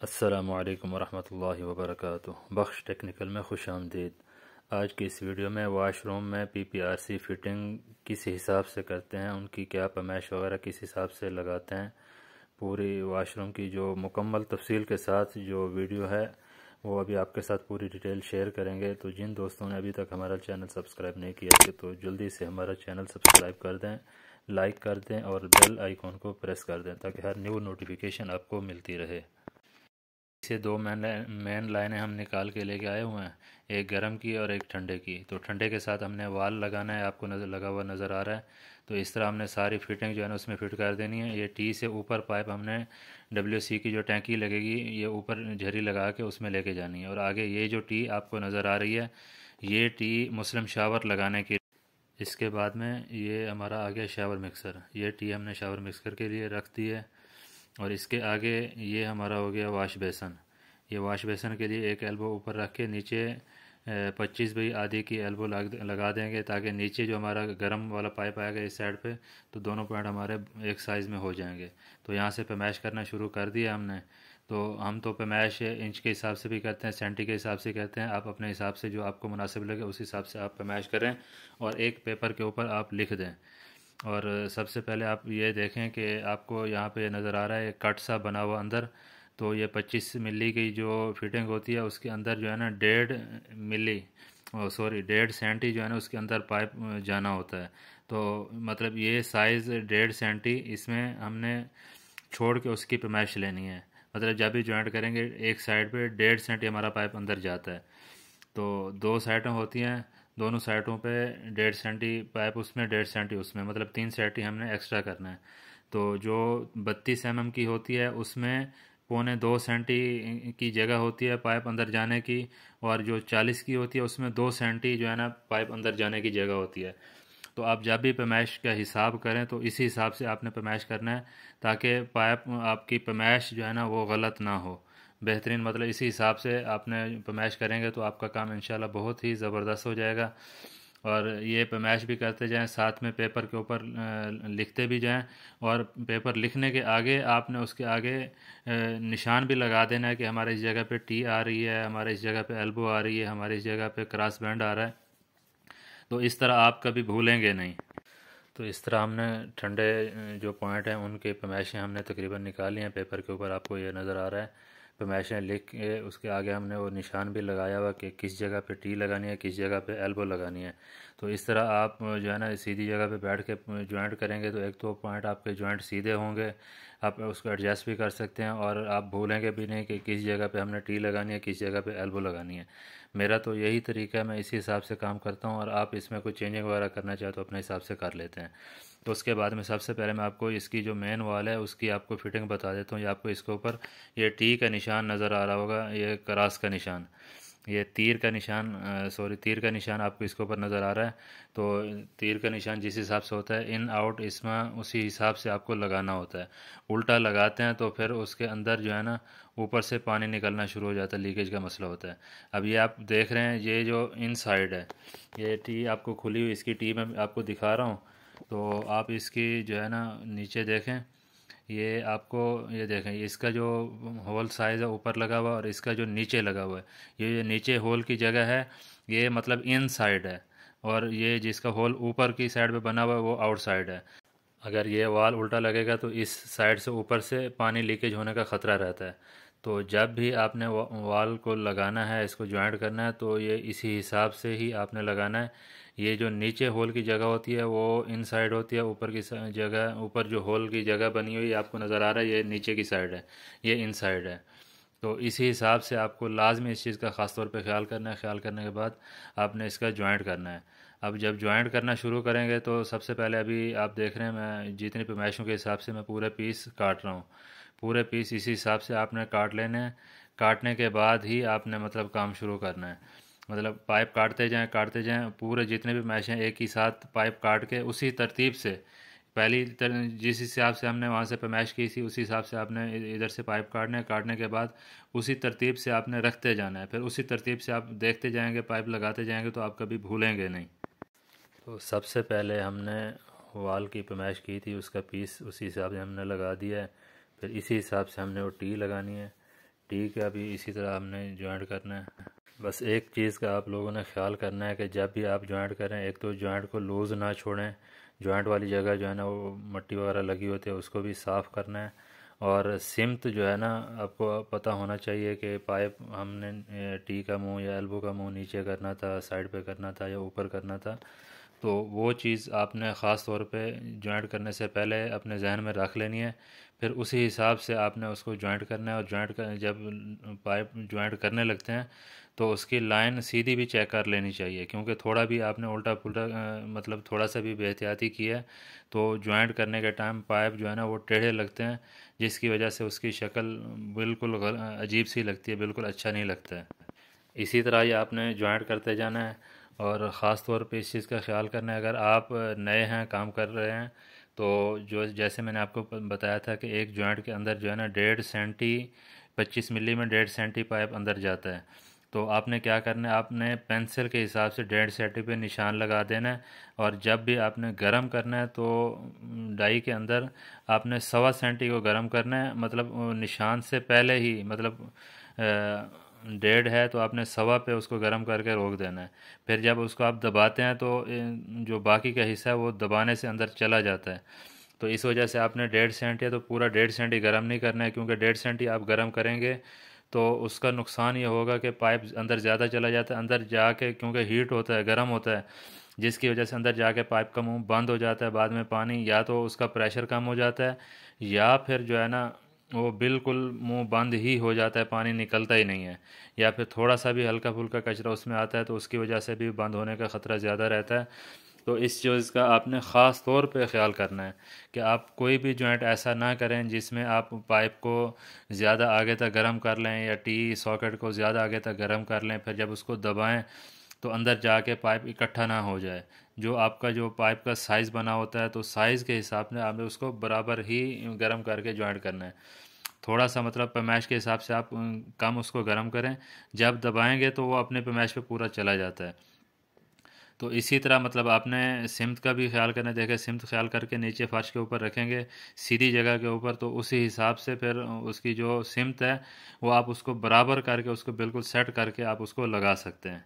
अस्सलामु अलैकुम वरहमतुल्लाहि वबरकातुहू। बख्श टेक्निकल में खुश आमदीद। आज की इस वीडियो में वाशरूम में पीपीआरसी फिटिंग किस हिसाब से करते हैं, उनकी क्या पमैश वगैरह किस हिसाब से लगाते हैं, पूरी वाशरूम की जो मुकम्मल तफसील के साथ जो वीडियो है वो अभी आपके साथ पूरी डिटेल शेयर करेंगे। तो जिन दोस्तों ने अभी तक हमारा चैनल सब्सक्राइब नहीं किया है तो जल्दी से हमारा चैनल सब्सक्राइब कर दें, लाइक कर दें और बेल आइकॉन को प्रेस कर दें ताकि हर न्यू नोटिफिकेशन आपको मिलती रहे। से दो मेन लाइनें हम निकाल के लेके आए हुए हैं, एक गर्म की और एक ठंडे की। तो ठंडे के साथ हमने वाल लगाना है, आपको नज़र लगा हुआ नज़र आ रहा है। तो इस तरह हमने सारी फिटिंग जो है ना उसमें फिट कर देनी है। ये टी से ऊपर पाइप हमने WC की जो टैंकी लगेगी ये ऊपर झरी लगा के उसमें लेके जानी है। और आगे ये जो टी आपको नज़र आ रही है ये टी मुस्लिम शावर लगाने के। इसके बाद में ये हमारा आ गया शावर मिक्सर। ये टी हमने शावर मिक्सर के लिए रख दी है। और इसके आगे ये हमारा हो गया वाश बेसन। ये वाश बेसन के लिए एक एल्बो ऊपर रख के नीचे 25 बाई आधी की एल्बो लगा देंगे ताकि नीचे जो हमारा गर्म वाला पाइप आएगा इस साइड पे तो दोनों पॉइंट हमारे एक साइज़ में हो जाएंगे। तो यहाँ से पैमाइश करना शुरू कर दिया हमने। तो हम तो पैमाइश इंच के हिसाब से भी करते हैं, सेंटी के हिसाब से करते हैं। आप अपने हिसाब से जो आपको मुनासिब लगे उस हिसाब से आप पैमाइश करें और एक पेपर के ऊपर आप लिख दें। और सबसे पहले आप ये देखें कि आपको यहाँ पे नज़र आ रहा है कट सा बना हुआ अंदर। तो ये 25 मिली की जो फिटिंग होती है उसके अंदर जो है ना 1.5 सेंटी जो है ना उसके अंदर पाइप जाना होता है। तो मतलब ये साइज़ 1.5 सेंटी इसमें हमने छोड़ के उसकी पैमाइश लेनी है। मतलब जब भी जॉइंट करेंगे एक साइड पे 1.5 सेंटी हमारा पाइप अंदर जाता है। तो दो साइडें होती हैं, दोनों साइडों पे 1.5 सेंटी पाइप उसमें 1.5 सेंटी उसमें, मतलब 3 सेंटी हमने एक्स्ट्रा करना है। तो जो 32 mm की होती है उसमें 1.25 सेंटी की जगह होती है पाइप अंदर जाने की। और जो 40 की होती है उसमें 2 सेंटी जो है ना पाइप अंदर जाने की जगह होती है। तो आप जब भी पैमाइश का हिसाब करें तो इसी हिसाब से आपने पैमाइश करना है ताकि पाइप आपकी पैमाइश जो है ना वो गलत ना हो। बेहतरीन मतलब इसी हिसाब से आपने पैमाइश करेंगे तो आपका काम इंशाल्लाह बहुत ही ज़बरदस्त हो जाएगा। और ये पैमाइश भी करते जाएं, साथ में पेपर के ऊपर लिखते भी जाएं। और पेपर लिखने के आगे आपने उसके आगे निशान भी लगा देना है कि हमारे इस जगह पे टी आ रही है, हमारे इस जगह पे एल्बो आ रही है, हमारे इस जगह पे क्रॉस बैंड आ रहा है। तो इस तरह आप कभी भूलेंगे नहीं। तो इस तरह हमने ठंडे जो पॉइंट हैं उनके पैमाइशें हमने तकरीबन निकाली हैं। पेपर के ऊपर आपको ये नज़र आ रहा है, पैमाइशें लिख के उसके आगे हमने वो निशान भी लगाया हुआ कि किस जगह पे टी लगानी है, किस जगह पे एल्बो लगानी है। तो इस तरह आप जो है ना सीधी जगह पे बैठ के जॉइंट करेंगे तो एक तो पॉइंट आपके जॉइंट सीधे होंगे, आप उसको एडजस्ट भी कर सकते हैं और आप भूलेंगे भी नहीं कि किस जगह पे हमने टी लगानी है, किस जगह पे एल्बो लगानी है। मेरा तो यही तरीका है, मैं इसी हिसाब से काम करता हूँ। और आप इसमें कुछ चेंजिंग वगैरह करना चाहे तो अपने हिसाब से कर लेते हैं। तो उसके बाद में सबसे पहले मैं आपको इसकी जो मेन वाल है उसकी आपको फिटिंग बता देता हूँ। ये आपको इसके ऊपर ये टी का निशान नज़र आ रहा होगा, ये क्रॉस का निशान, ये तीर का निशान तीर का निशान आपको इसके ऊपर नज़र आ रहा है। तो तीर का निशान जिस हिसाब से होता है इन आउट इसमें उसी हिसाब से आपको लगाना होता है। उल्टा लगाते हैं तो फिर उसके अंदर जो है ना ऊपर से पानी निकलना शुरू हो जाता है, लीकेज का मसला होता है। अब ये आप देख रहे हैं ये जो इन साइड है ये टी आपको खुली हुई, इसकी टी मैं आपको दिखा रहा हूँ। तो आप इसकी जो है ना नीचे देखें, ये आपको ये देखें इसका जो होल साइज़ है ऊपर लगा हुआ और इसका जो नीचे लगा हुआ है, ये नीचे होल की जगह है ये मतलब इन साइड है। और ये जिसका होल ऊपर की साइड पे बना हुआ है वो आउट साइड है। अगर ये वाल उल्टा लगेगा तो इस साइड से ऊपर से पानी लीकेज होने का ख़तरा रहता है। तो जब भी आपने वाल को लगाना है, इसको ज्वाइंट करना है तो ये इसी हिसाब से ही आपने लगाना है। ये जो नीचे होल की जगह होती है वो इन साइड होती है, ऊपर की जगह, ऊपर जो होल की जगह बनी हुई आपको नज़र आ रहा है ये नीचे की साइड है, ये इन साइड है। तो इसी हिसाब से आपको लाजमी इस चीज़ का ख़ास तौर पे ख्याल करना है। ख्याल करने के बाद आपने इसका ज्वाइंट करना है। अब जब ज्वाइंट करना शुरू करेंगे तो सबसे पहले अभी आप देख रहे हैं मैं जितनी पैमाइशों के हिसाब से मैं पूरे पीस काट रहा हूँ। पूरे पीस इसी हिसाब से आपने काट लेने हैं। काटने के बाद ही आपने मतलब काम शुरू करना है। मतलब पाइप काटते जाएं पूरे जितने भी मैश हैं एक ही साथ पाइप काट के उसी तरतीब से जिस हिसाब से हमने वहाँ से पैमाइश की थी उसी हिसाब से आपने इधर से पाइप काटने के बाद उसी तरतीब से आपने रखते जाना है। फिर उसी तरतीब से आप देखते जाएंगे, पाइप लगाते जाएंगे तो आप कभी भूलेंगे नहीं। तो सबसे पहले हमने वाल की पैमाइश की थी, उसका पीस उसी हिसाब से हमने लगा दिया है। फिर इसी हिसाब से हमने वो टी लगानी है। ठीक है, अभी इसी तरह हमने जॉइंट करना है। बस एक चीज़ का आप लोगों ने ख्याल करना है कि जब भी आप जॉइंट करें, एक तो जॉइंट को लूज़ ना छोड़ें, जॉइंट वाली जगह जो है ना वो मट्टी वगैरह लगी होती है उसको भी साफ़ करना है। और सिमत जो है ना, आपको पता होना चाहिए कि पाइप हमने टी का मुंह या एल्बो का मुंह नीचे करना था, साइड पे करना था या ऊपर करना था। तो वो चीज़ आपने ख़ास तौर पे जॉइंट करने से पहले अपने जहन में रख लेनी है। फिर उसी हिसाब से आपने उसको जॉइंट करना है। और जॉइंट कर जब पाइप जॉइंट करने लगते हैं तो उसकी लाइन सीधी भी चेक कर लेनी चाहिए, क्योंकि थोड़ा भी आपने उल्टा पुल्टा मतलब थोड़ा सा भी बेहतियाती की है तो जॉइंट करने के टाइम पाइप जो है ना वो टेढ़े लगते हैं, जिसकी वजह से उसकी शक्ल बिल्कुल अजीब सी लगती है, बिल्कुल अच्छा नहीं लगता है। इसी तरह ये आपने जॉइंट करते जाना है। और ख़ास तौर पे इस चीज़ का ख्याल करना है, अगर आप नए हैं, काम कर रहे हैं, तो जो जैसे मैंने आपको बताया था कि एक जॉइंट के अंदर जो है ना 1.5 सेंटी 25 मिली में 1.5 सेंटी पाइप अंदर जाता है। तो आपने क्या करना है, आपने पेंसिल के हिसाब से 1.5 सेंटी पे निशान लगा देना है। और जब भी आपने गर्म करना है तो डाई के अंदर आपने 1.25 सेंटी को गर्म करना है, मतलब निशान से पहले ही, मतलब 1.5 है तो आपने 1.25 पे उसको गर्म करके रोक देना है। फिर जब उसको आप दबाते हैं तो जो बाकी का हिस्सा है वो दबाने से अंदर चला जाता है। तो इस वजह से आपने 1.5 सेंटी है तो पूरा 1.5 सेंटी गर्म नहीं करना है, क्योंकि 1.5 सेंटी आप गर्म करेंगे तो उसका नुकसान ये होगा कि पाइप अंदर ज़्यादा चला जाता है, अंदर जाके क्योंकि हीट होता है, गर्म होता है, जिसकी वजह से अंदर जाके पाइप का मुंह बंद हो जाता है। बाद में पानी या तो उसका प्रेशर कम हो जाता है, या फिर जो है ना वो बिल्कुल मुंह बंद ही हो जाता है, पानी निकलता ही नहीं है। या फिर थोड़ा सा भी हल्का फुल्का कचरा उसमें आता है तो उसकी वजह से भी बंद होने का ख़तरा ज़्यादा रहता है। तो इस चीज़ का आपने ख़ास तौर पे ख्याल करना है कि आप कोई भी जॉइंट ऐसा ना करें जिसमें आप पाइप को ज़्यादा आगे तक गर्म कर लें या टी सॉकेट को ज़्यादा आगे तक गर्म कर लें, फिर जब उसको दबाएं तो अंदर जाके पाइप इकट्ठा ना हो जाए। जो आपका जो पाइप का साइज़ बना होता है तो साइज़ के हिसाब से आपने उसको बराबर ही गर्म करके जॉइंट करना है। थोड़ा सा मतलब पैमाइश के हिसाब से आप कम उसको गर्म करें, जब दबाएंगे तो वो अपने पैमाइश पे पूरा चला जाता है। तो इसी तरह मतलब आपने सिमत का भी ख्याल करना है। देखें, सिमत ख्याल करके नीचे फर्श के ऊपर रखेंगे सीधी जगह के ऊपर, तो उसी हिसाब से फिर उसकी जो सिमत है वो आप उसको बराबर करके उसको बिल्कुल सेट करके आप उसको लगा सकते हैं।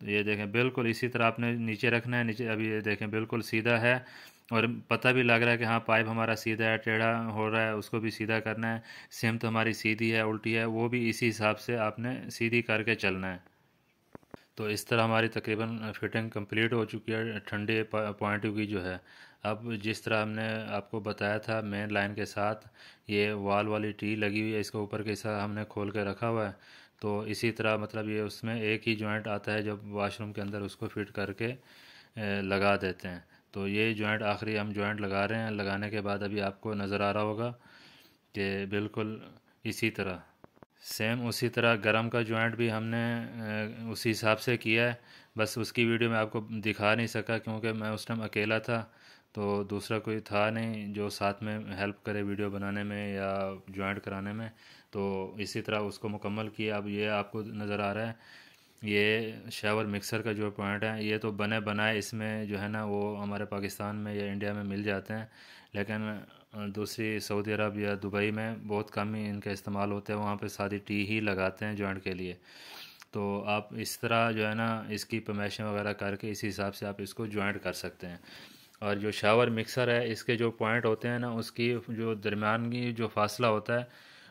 तो ये देखें, बिल्कुल इसी तरह आपने नीचे रखना है। नीचे अभी ये देखें बिल्कुल सीधा है, और पता भी लग रहा है कि हाँ पाइप हमारा सीधा है, टेढ़ा हो रहा है उसको भी सीधा करना है। सिमत हमारी सीधी है, उल्टी है, वो भी इसी हिसाब से आपने सीधी करके चलना है। तो इस तरह हमारी तकरीबन फिटिंग कंप्लीट हो चुकी है ठंडे पॉइंट की जो है। अब जिस तरह हमने आपको बताया था मेन लाइन के साथ ये वॉल वाली टी लगी हुई है, इसके ऊपर के हिस्सा हमने खोल के रखा हुआ है। तो इसी तरह मतलब ये उसमें एक ही जॉइंट आता है, जब वॉशरूम के अंदर उसको फिट करके लगा देते हैं। तो ये जॉइंट आखिरी हम जॉइंट लगा रहे हैं। लगाने के बाद अभी आपको नज़र आ रहा होगा कि बिल्कुल इसी तरह सेम उसी तरह गरम का जॉइंट भी हमने उसी हिसाब से किया है। बस उसकी वीडियो में आपको दिखा नहीं सका क्योंकि मैं उस टाइम अकेला था, तो दूसरा कोई था नहीं जो साथ में हेल्प करे वीडियो बनाने में या जॉइंट कराने में। तो इसी तरह उसको मुकम्मल किया। अब ये आपको नज़र आ रहा है, ये शावर मिक्सर का जो पॉइंट है, ये तो बने बनाए इसमें जो है ना वो हमारे पाकिस्तान में या इंडिया में मिल जाते हैं, लेकिन दूसरी सऊदी अरब या दुबई में बहुत कम ही इनका इस्तेमाल होता है। वहाँ पे सादी टी ही लगाते हैं जॉइंट के लिए। तो आप इस तरह जो है ना इसकी पमेशें वगैरह करके इसी हिसाब से आप इसको जॉइंट कर सकते हैं। और जो शावर मिक्सर है इसके जो पॉइंट होते हैं ना, उसकी जो दरमियान की जो फासला होता है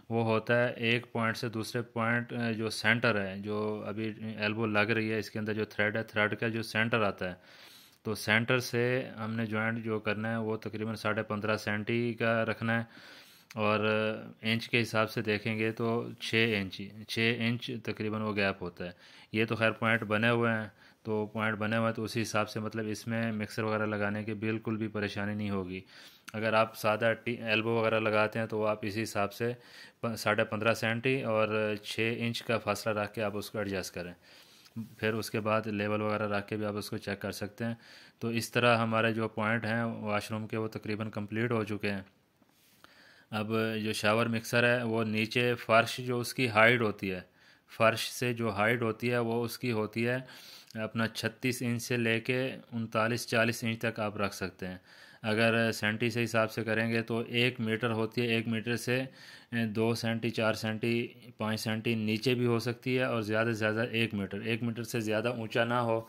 वो होता है एक पॉइंट से दूसरे पॉइंट, जो सेंटर है, जो अभी एल्बो लग रही है इसके अंदर जो थ्रेड है, थ्रेड का जो सेंटर आता है, तो सेंटर से हमने जॉइंट जो करना है वो तकरीबन 15.5 सेंटी का रखना है। और इंच के हिसाब से देखेंगे तो 6 इंच तकरीबन वो गैप होता है। ये तो खैर पॉइंट बने हुए हैं, तो पॉइंट बने हुए हैं तो उसी हिसाब से मतलब इसमें मिक्सर वगैरह लगाने की बिल्कुल भी परेशानी नहीं होगी। अगर आप सादा एल्बो वगैरह लगाते हैं तो आप इसी हिसाब से 15.5 सेंटी और 6 इंच का फासला रख के आप उसको एडजस्ट करें। फिर उसके बाद लेवल वगैरह रख के भी आप उसको चेक कर सकते हैं। तो इस तरह हमारे जो पॉइंट हैं वाशरूम के वो तकरीबन कंप्लीट हो चुके हैं। अब जो शावर मिक्सर है वो नीचे फ़र्श जो उसकी हाइट होती है, फ़र्श से जो हाइट होती है वो उसकी होती है अपना 36 इंच से लेके 39-40 इंच तक आप रख सकते हैं। अगर सेंटी से हिसाब से करेंगे तो 1 मीटर होती है, 1 मीटर से 2 सेंटी, 4 सेंटी, 5 सेंटी नीचे भी हो सकती है, और ज़्यादा से ज़्यादा 1 मीटर। 1 मीटर से ज़्यादा ऊंचा ना हो,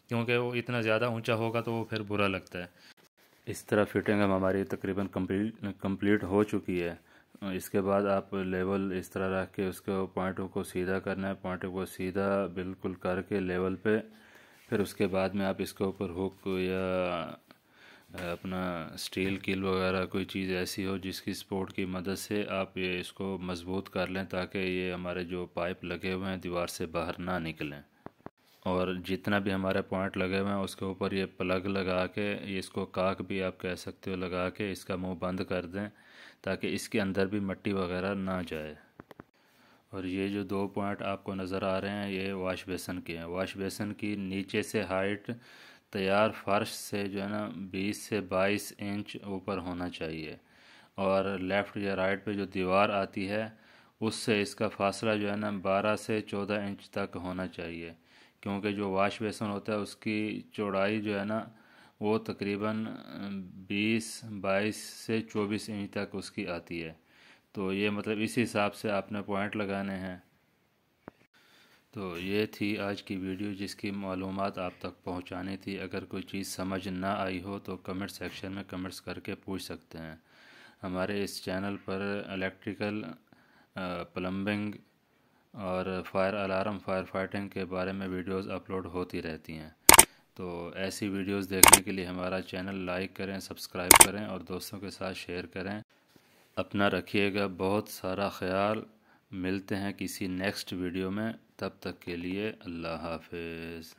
क्योंकि वो इतना ज़्यादा ऊंचा होगा तो वो फिर बुरा लगता है। इस तरह फिटिंग अब हमारी तकरीबन कंप्लीट हो चुकी है। इसके बाद आप लेवल इस तरह रख के उसको पॉइंटों को सीधा करना है, पॉइंटों को सीधा बिल्कुल करके लेवल पे, फिर उसके बाद में आप इसके ऊपर हुक या अपना स्टील कील वगैरह कोई चीज़ ऐसी हो जिसकी सपोर्ट की मदद से आप ये इसको मज़बूत कर लें, ताकि ये हमारे जो पाइप लगे हुए हैं दीवार से बाहर ना निकलें। और जितना भी हमारे पॉइंट लगे हुए हैं उसके ऊपर ये प्लग लगा के, ये इसको काक भी आप कह सकते हो, लगा के इसका मुंह बंद कर दें ताकि इसके अंदर भी मिट्टी वगैरह ना जाए। और ये जो 2 पॉइंट आपको नज़र आ रहे हैं ये वाश बेसन के हैं। वाश बेसन की नीचे से हाइट तैयार फर्श से जो है ना 20 से 22 इंच ऊपर होना चाहिए, और लेफ़्ट या राइट पे जो दीवार आती है उससे इसका फासला जो है ना 12 से 14 इंच तक होना चाहिए, क्योंकि जो वाश बेसन होता है उसकी चौड़ाई जो है ना वो तकरीबन 20-22 से 24 इंच तक उसकी आती है। तो ये मतलब इस हिसाब से आपने पॉइंट लगाने हैं। तो ये थी आज की वीडियो जिसकी मालूमात आप तक पहुंचानी थी। अगर कोई चीज़ समझ ना आई हो तो कमेंट सेक्शन में कमेंट्स करके पूछ सकते हैं। हमारे इस चैनल पर इलेक्ट्रिकल, प्लम्बिंग और फायर अलार्म, फायर फाइटिंग के बारे में वीडियोस अपलोड होती रहती हैं। तो ऐसी वीडियोस देखने के लिए हमारा चैनल लाइक करें, सब्सक्राइब करें और दोस्तों के साथ शेयर करें। अपना रखिएगा बहुत सारा ख्याल। मिलते हैं किसी नेक्स्ट वीडियो में, तब तक के लिए अल्लाह हाफिज़।